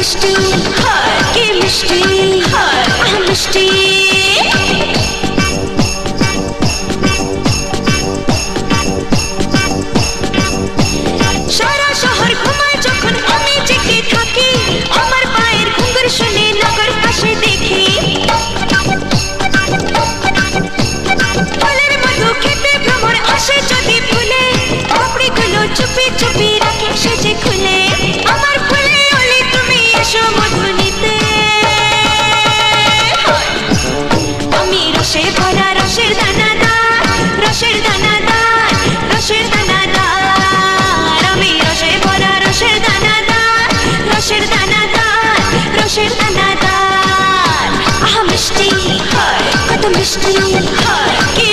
মিষ্টি হায় কি মিষ্টি হায় মিষ্টি সারা শহর ঘুমায় যখন আমি জেগে থাকি আমার পায়ের ঘুঙুর শুনে নগর পাশে দেখি ফলের মধু খেতে ভ্রমর আসে যদি ফুলে পাপড়িগুলো চুপি চুপি রাখে সেজে খুলে আমার ফুলে ওলে তুমি এসো মধু নিতে আমি রসে ভরা রসের দানাদার রসের দানাদার রসের দানাদার আমি রসে ভরা রসের দানাদার রসের দানাদার রসের দানাদার আহা মিষ্টি হায় কত মিষ্টি হায় কি